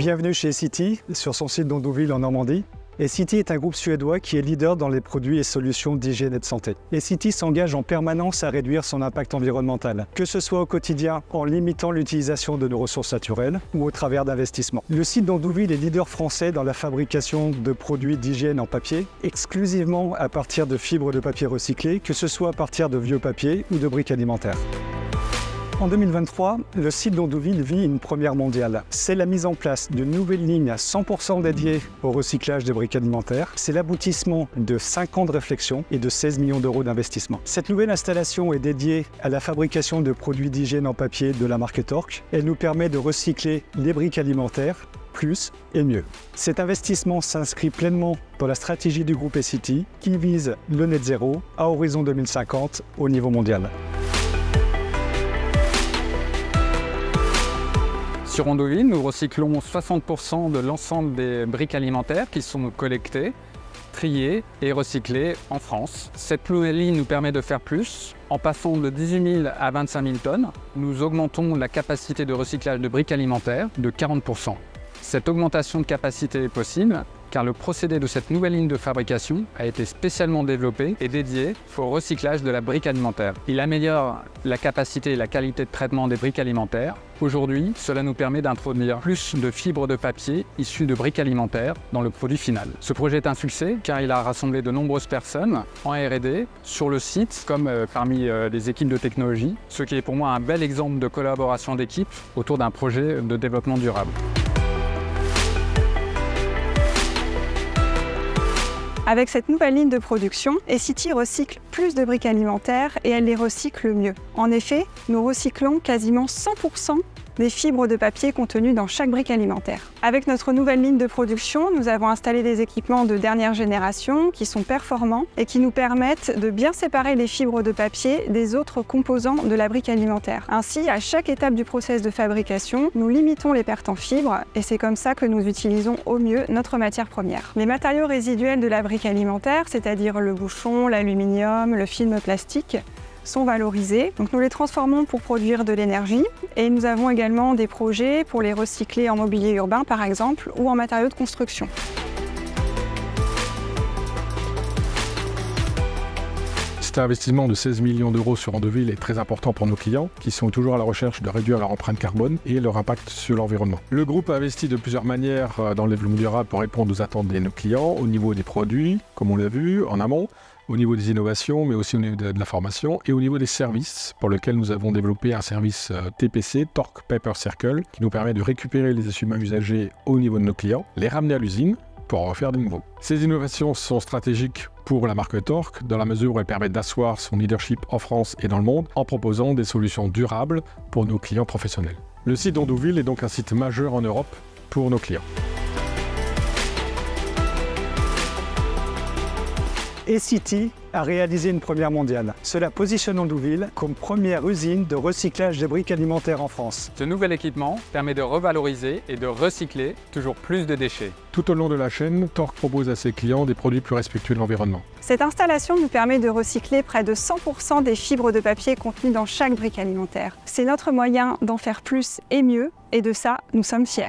Bienvenue chez Essity, sur son site d'Ondouville en Normandie. Essity est un groupe suédois qui est leader dans les produits et solutions d'hygiène et de santé. Essity s'engage en permanence à réduire son impact environnemental, que ce soit au quotidien en limitant l'utilisation de nos ressources naturelles ou au travers d'investissements. Le site d'Ondouville est leader français dans la fabrication de produits d'hygiène en papier, exclusivement à partir de fibres de papier recyclées, que ce soit à partir de vieux papiers ou de briques alimentaires. En 2023, le site d'Ondouville vit une première mondiale. C'est la mise en place d'une nouvelle ligne à 100% dédiée au recyclage des briques alimentaires. C'est l'aboutissement de 5 ans de réflexion et de 16 millions d'euros d'investissement. Cette nouvelle installation est dédiée à la fabrication de produits d'hygiène en papier de la marque Tork. Elle nous permet de recycler les briques alimentaires plus et mieux. Cet investissement s'inscrit pleinement dans la stratégie du groupe Essity qui vise le net zéro à horizon 2050 au niveau mondial. Sur Ondouville, nous recyclons 60% de l'ensemble des briques alimentaires qui sont collectées, triées et recyclées en France. Cette nouvelle ligne nous permet de faire plus. En passant de 18 000 à 25 000 tonnes, nous augmentons la capacité de recyclage de briques alimentaires de 40%. Cette augmentation de capacité est possible car le procédé de cette nouvelle ligne de fabrication a été spécialement développé et dédié au recyclage de la brique alimentaire. Il améliore la capacité et la qualité de traitement des briques alimentaires. Aujourd'hui, cela nous permet d'introduire plus de fibres de papier issues de briques alimentaires dans le produit final. Ce projet est un succès car il a rassemblé de nombreuses personnes en R&D sur le site comme parmi les équipes de technologie, ce qui est pour moi un bel exemple de collaboration d'équipe autour d'un projet de développement durable. Avec cette nouvelle ligne de production, Essity recycle plus de briques alimentaires et elle les recycle mieux. En effet, nous recyclons quasiment 100% des fibres de papier contenues dans chaque brique alimentaire. Avec notre nouvelle ligne de production, nous avons installé des équipements de dernière génération qui sont performants et qui nous permettent de bien séparer les fibres de papier des autres composants de la brique alimentaire. Ainsi, à chaque étape du process de fabrication, nous limitons les pertes en fibres et c'est comme ça que nous utilisons au mieux notre matière première. Les matériaux résiduels de la brique alimentaire, c'est-à-dire le bouchon, l'aluminium, le film plastique, sont valorisés. Donc nous les transformons pour produire de l'énergie et nous avons également des projets pour les recycler en mobilier urbain par exemple ou en matériaux de construction. Cet investissement de 16 millions d'euros sur Ondouville est très important pour nos clients qui sont toujours à la recherche de réduire leur empreinte carbone et leur impact sur l'environnement. Le groupe a investi de plusieurs manières dans le développement durable pour répondre aux attentes de nos clients au niveau des produits, comme on l'a vu en amont, au niveau des innovations, mais aussi au niveau de la formation et au niveau des services pour lesquels nous avons développé un service TPC, Tork Paper Circle, qui nous permet de récupérer les essuie-mains usagés au niveau de nos clients, les ramener à l'usine pour en refaire de nouveaux. Ces innovations sont stratégiques pour la marque Tork dans la mesure où elles permettent d'asseoir son leadership en France et dans le monde en proposant des solutions durables pour nos clients professionnels. Le site d'Ondouville est donc un site majeur en Europe pour nos clients. Essity a réalisé une première mondiale. Cela positionne Ondouville comme première usine de recyclage des briques alimentaires en France. Ce nouvel équipement permet de revaloriser et de recycler toujours plus de déchets. Tout au long de la chaîne, Tork propose à ses clients des produits plus respectueux de l'environnement. Cette installation nous permet de recycler près de 100% des fibres de papier contenues dans chaque brique alimentaire. C'est notre moyen d'en faire plus et mieux, et de ça, nous sommes fiers.